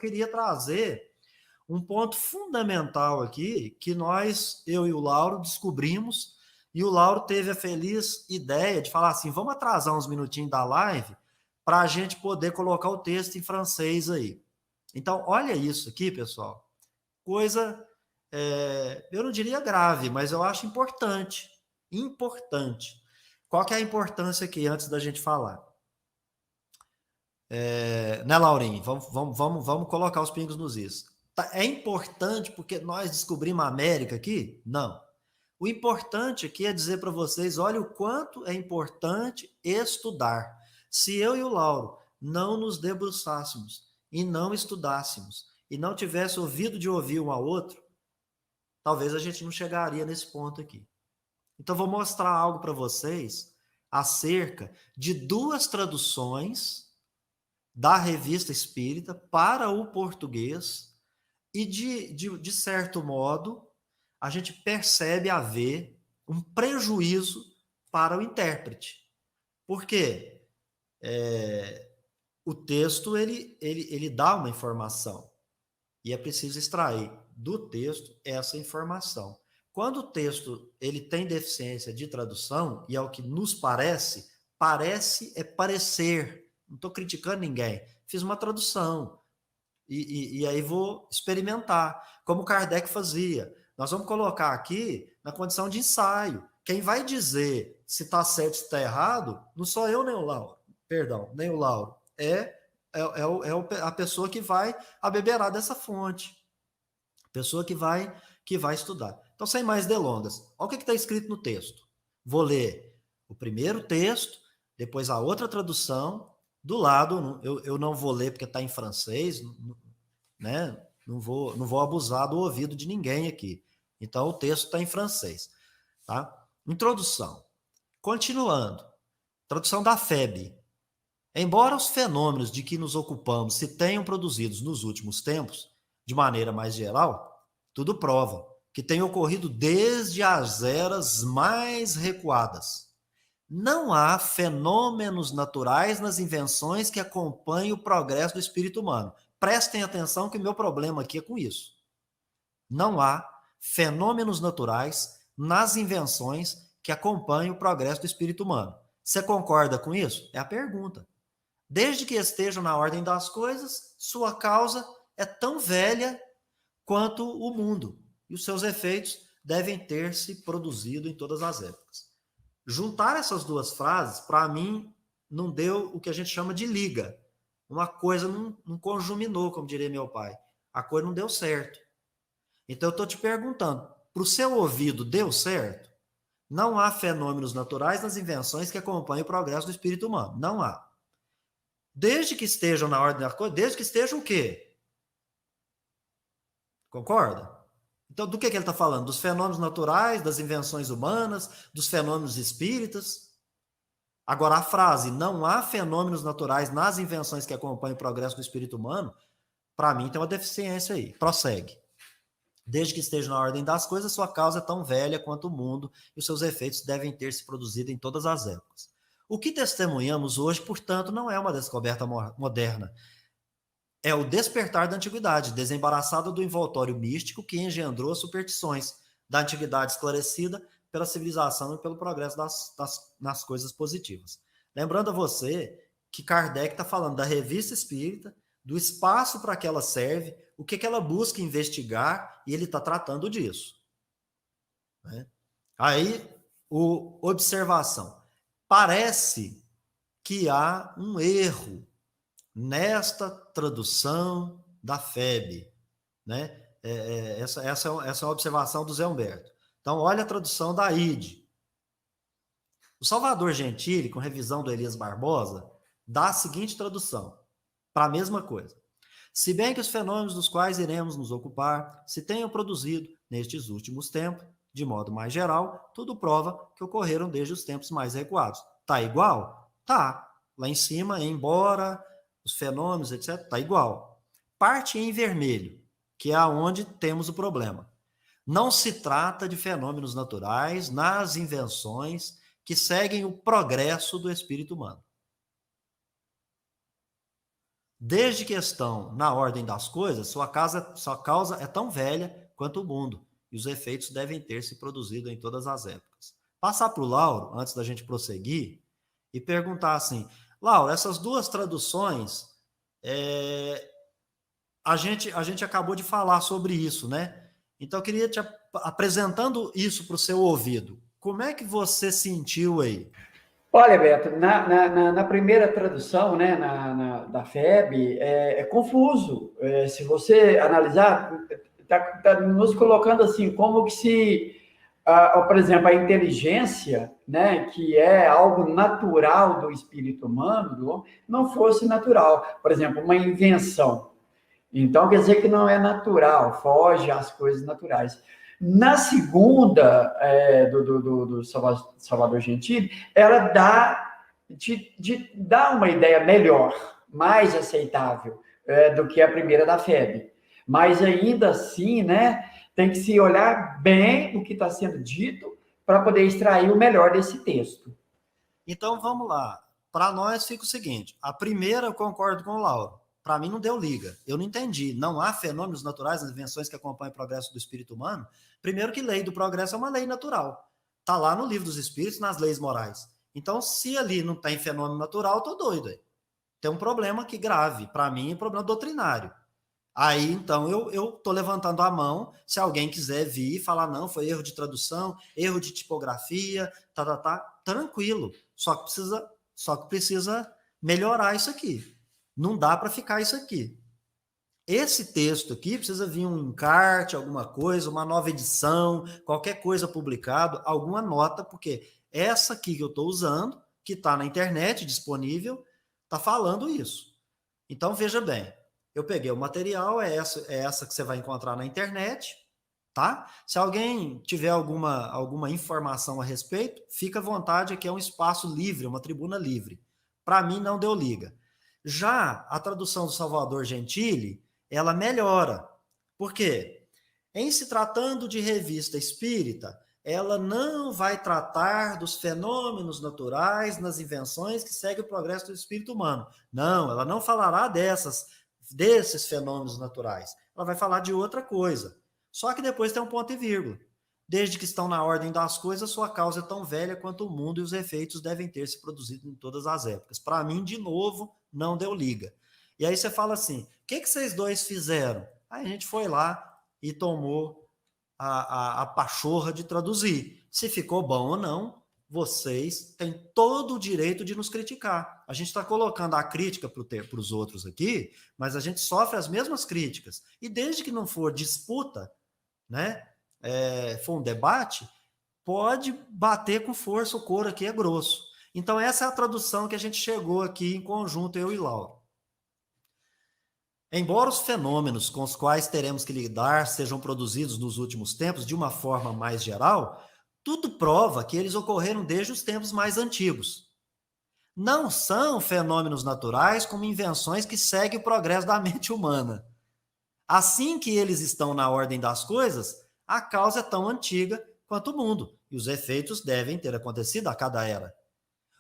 queria trazer um ponto fundamental aqui, que eu e o Lauro descobrimos, e o Lauro teve a feliz ideia de falar assim, vamos atrasar uns minutinhos da live para a gente poder colocar o texto em francês aí. Então, olha isso aqui, pessoal. Coisa, eu não diria grave, mas eu acho importante. Importante. Qual que é a importância aqui, antes da gente falar? Né, Laurinho? Vamos colocar os pingos nos is. É importante porque nós descobrimos a América aqui? Não. O importante aqui é dizer para vocês, olha o quanto é importante estudar. Se eu e o Lauro não nos debruçássemos e não estudássemos e não tivesse ouvido de ouvir um ao outro, talvez a gente não chegaria nesse ponto aqui. Então, vou mostrar algo para vocês acerca de duas traduções da Revista Espírita para o português e, de certo modo, a gente percebe haver um prejuízo para o intérprete. Por quê? O texto ele dá uma informação e é preciso extrair do texto essa informação. Quando o texto ele tem deficiência de tradução, e é o que nos parece, parece é parecer, não estou criticando ninguém, fiz uma tradução, e aí vou experimentar, como Kardec fazia. Nós vamos colocar aqui na condição de ensaio. Quem vai dizer se está certo ou se está errado, não sou eu nem o Lauro, perdão, nem o Lauro, a pessoa que vai abeberar dessa fonte, a pessoa que vai estudar. Então, sem mais delongas, olha o que está escrito no texto. Vou ler o primeiro texto, depois a outra tradução, do lado, eu não vou ler porque está em francês, né? Não vou abusar do ouvido de ninguém aqui. Então, o texto está em francês. Tá? Introdução. Continuando. Tradução da FEB. Embora os fenômenos de que nos ocupamos se tenham produzidos nos últimos tempos, de maneira mais geral, tudo prova que tem ocorrido desde as eras mais recuadas. Não há fenômenos naturais nas invenções que acompanhem o progresso do espírito humano. Prestem atenção que meu problema aqui é com isso. Não há fenômenos naturais nas invenções que acompanhem o progresso do espírito humano. Você concorda com isso? É a pergunta. Desde que estejam na ordem das coisas, sua causa é tão velha quanto o mundo, e os seus efeitos devem ter se produzido em todas as épocas. Juntar essas duas frases, para mim, não deu o que a gente chama de liga. Uma coisa não conjuminou, como diria meu pai. A coisa não deu certo. Então, eu estou te perguntando, para o seu ouvido, deu certo? Não há fenômenos naturais nas invenções que acompanhem o progresso do espírito humano. Não há. Desde que estejam na ordem das coisas, desde que estejam o quê? Concorda? Então, do que ele está falando? Dos fenômenos naturais, das invenções humanas, dos fenômenos espíritas. Agora, a frase, não há fenômenos naturais nas invenções que acompanham o progresso do espírito humano, para mim tem uma deficiência aí. Prossegue. Desde que esteja na ordem das coisas, sua causa é tão velha quanto o mundo e os seus efeitos devem ter se produzido em todas as épocas. O que testemunhamos hoje, portanto, não é uma descoberta moderna. É o despertar da antiguidade, desembaraçada do envoltório místico que engendrou as superstições da antiguidade esclarecida pela civilização e pelo progresso nas coisas positivas. Lembrando a você que Kardec está falando da revista espírita, do espaço para que ela serve, o que ela busca investigar, e ele está tratando disso. Né? Aí, observação. Parece que há um erro nesta tradução da FEB. Né? Essa é uma observação do Zé Humberto. Então, olha a tradução da ID. O Salvador Gentili, com revisão do Elias Barbosa, dá a seguinte tradução, para a mesma coisa. Se bem que os fenômenos dos quais iremos nos ocupar se tenham produzido nestes últimos tempos, de modo mais geral, tudo prova que ocorreram desde os tempos mais recuados. Tá igual? Tá. Lá em cima, embora os fenômenos, etc., tá igual. Parte em vermelho, que é aonde temos o problema. Não se trata de fenômenos naturais nas invenções que seguem o progresso do espírito humano. Desde que estão na ordem das coisas, sua causa é tão velha quanto o mundo, e os efeitos devem ter se produzido em todas as épocas. Passar para o Lauro, antes da gente prosseguir, e perguntar assim, Lauro, essas duas traduções, é, a gente acabou de falar sobre isso, né? Então, eu queria te apresentando isso para o seu ouvido. Como é que você sentiu aí? Olha, Beto, na primeira tradução, né, da FEB, é confuso. Se você analisar, está nos colocando assim, como que se, por exemplo, a inteligência, né, que é algo natural do espírito humano, do homem, não fosse natural. Por exemplo, uma invenção. Então, quer dizer que não é natural, foge às coisas naturais. Na segunda, do Salvador Gentili, ela dá uma ideia melhor, mais aceitável, do que a primeira da FEB. Mas ainda assim, né, tem que se olhar bem o que está sendo dito para poder extrair o melhor desse texto. Então, vamos lá. Para nós fica o seguinte: a primeira eu concordo com o Lauro. Para mim não deu liga. Eu não entendi. Não há fenômenos naturais nas invenções que acompanham o progresso do espírito humano. Primeiro que lei do progresso é uma lei natural. Está lá no livro dos espíritos, nas leis morais. Então, se ali não tem fenômeno natural, eu tô doido aí. Tem um problema aqui grave. Para mim, é um problema doutrinário. Aí, então, eu tô levantando a mão, se alguém quiser vir e falar, não, foi erro de tradução, erro de tipografia, tranquilo. Só que precisa melhorar isso aqui. Não dá para ficar isso aqui. Esse texto aqui precisa vir um encarte, alguma coisa, uma nova edição, qualquer coisa publicado, alguma nota, porque essa aqui que eu estou usando, que está na internet disponível, está falando isso. Então, veja bem, eu peguei o material, é essa que você vai encontrar na internet, tá? Se alguém tiver alguma informação a respeito, fica à vontade, aqui é um espaço livre, uma tribuna livre. Para mim, não deu liga. Já a tradução do Salvador Gentili, ela melhora. Por quê? Em se tratando de revista espírita, ela não vai tratar dos fenômenos naturais nas invenções que seguem o progresso do espírito humano. Não, ela não falará desses fenômenos naturais. Ela vai falar de outra coisa. Só que depois tem um ponto e vírgula. Desde que estão na ordem das coisas, sua causa é tão velha quanto o mundo e os efeitos devem ter se produzido em todas as épocas. Para mim, de novo, não deu liga. E aí você fala assim: o que vocês dois fizeram? Aí a gente foi lá e tomou a pachorra de traduzir. Se ficou bom ou não, vocês têm todo o direito de nos criticar. A gente está colocando a crítica para os outros aqui, mas a gente sofre as mesmas críticas. E desde que não for disputa, né, for um debate, pode bater com força, o couro aqui é grosso. Então, essa é a tradução que a gente chegou aqui em conjunto, eu e Lauro. Embora os fenômenos com os quais teremos que lidar sejam produzidos nos últimos tempos de uma forma mais geral, tudo prova que eles ocorreram desde os tempos mais antigos. Não são fenômenos naturais como invenções que seguem o progresso da mente humana. Assim que eles estão na ordem das coisas, a causa é tão antiga quanto o mundo, e os efeitos devem ter acontecido a cada era.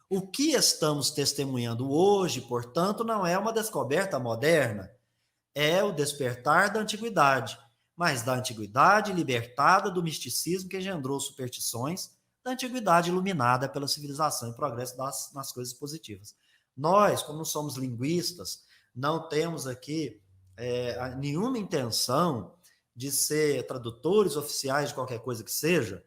O que estamos testemunhando hoje, portanto, não é uma descoberta moderna, é o despertar da antiguidade, mas da antiguidade libertada do misticismo que engendrou superstições, da antiguidade iluminada pela civilização e progresso nas coisas positivas. Nós, como somos linguistas, não temos aqui nenhuma intenção de ser tradutores oficiais de qualquer coisa que seja.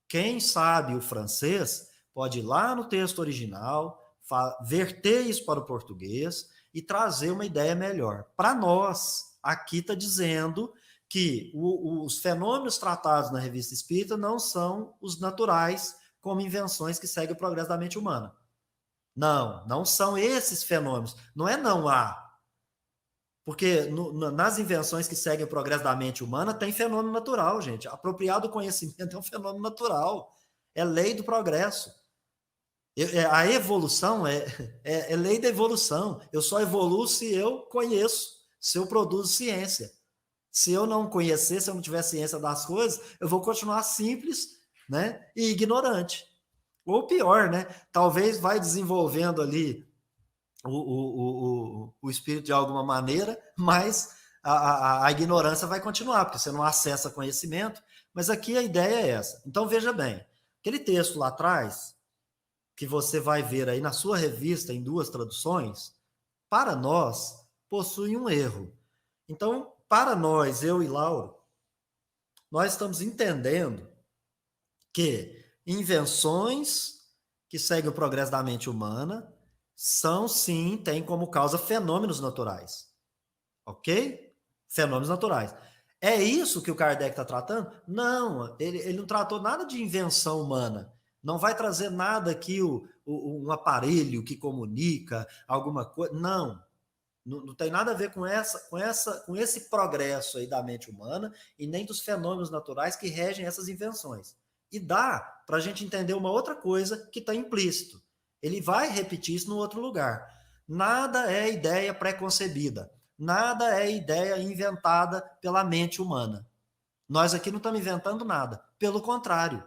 Quem sabe o francês pode ir lá no texto original, verter isso para o português e trazer uma ideia melhor. Para nós, aqui está dizendo que os fenômenos tratados na Revista Espírita não são os naturais, como invenções que seguem o progresso da mente humana. Não, não são esses fenômenos. Não é não há. Porque nas invenções que seguem o progresso da mente humana tem fenômeno natural, gente. Apropriado conhecimento é um fenômeno natural. É lei do progresso. A evolução é lei da evolução. Eu só evoluo se eu conheço, se eu produzo ciência. Se eu não conhecer, se eu não tiver ciência das coisas, eu vou continuar simples, né, e ignorante. Ou pior, né? Talvez vai desenvolvendo ali o espírito de alguma maneira, mas a ignorância vai continuar, porque você não acessa conhecimento. Mas aqui a ideia é essa. Então, veja bem, aquele texto lá atrás, que você vai ver aí na sua revista em 2 traduções, para nós, possui um erro. Então, para nós, eu e Lauro, nós estamos entendendo que invenções que seguem o progresso da mente humana são, sim, têm como causa fenômenos naturais. Ok? Fenômenos naturais. É isso que o Kardec está tratando? Não, ele não tratou nada de invenção humana. Não vai trazer nada aqui, um aparelho que comunica, alguma coisa. Não. Não tem nada a ver com esse progresso aí da mente humana e nem dos fenômenos naturais que regem essas invenções. E dá para a gente entender uma outra coisa que está implícito. Ele vai repetir isso no outro lugar. Nada é ideia pré-concebida. Nada é ideia inventada pela mente humana. Nós aqui não estamos inventando nada. Pelo contrário.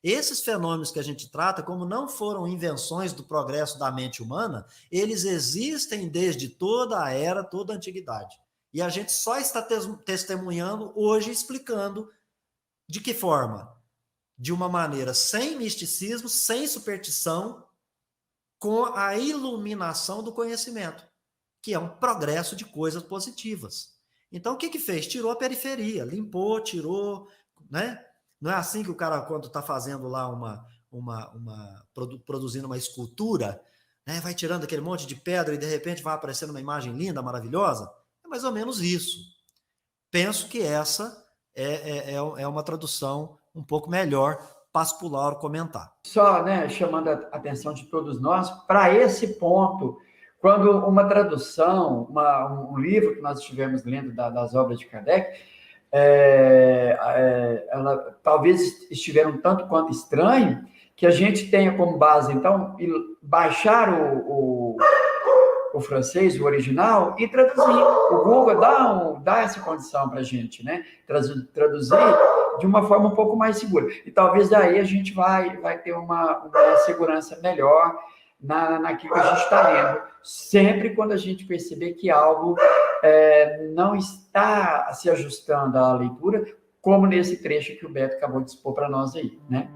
Esses fenômenos que a gente trata, como não foram invenções do progresso da mente humana, eles existem desde toda a era, toda a antiguidade. E a gente só está testemunhando hoje, explicando de que forma? De uma maneira sem misticismo, sem superstição, com a iluminação do conhecimento, que é um progresso de coisas positivas. Então, o que que fez? Tirou a periferia, limpou, tirou, né? Não é assim que o cara, quando está fazendo lá produzindo uma escultura, né, vai tirando aquele monte de pedra e de repente vai aparecendo uma imagem linda, maravilhosa? É mais ou menos isso. Penso que essa é uma tradução um pouco melhor. Passo para o Lauro comentar. Só, né, chamando a atenção de todos nós para esse ponto, quando uma tradução, um livro que nós estivemos lendo das obras de Kardec, ela talvez estiver um tanto quanto estranho, que a gente tenha como base, então, baixar o francês, o original, e traduzir. O Google dá essa condição para a gente, né? Traduzir de uma forma um pouco mais segura. E talvez daí a gente vai ter uma segurança melhor naquilo que a gente está lendo. Sempre quando a gente perceber que algo não está se ajustando à leitura, como nesse trecho que o Beto acabou de expor para nós aí, né?